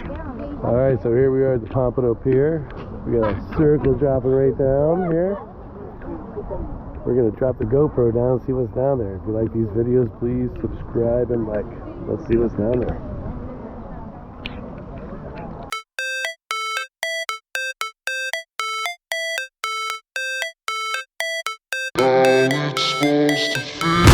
Alright, so here we are at the Pompano Pier. We got a circle dropping right down here. We're going to drop the GoPro down and see what's down there. If you like these videos, please subscribe and like. Let's see what's down there. How it's supposed to feel.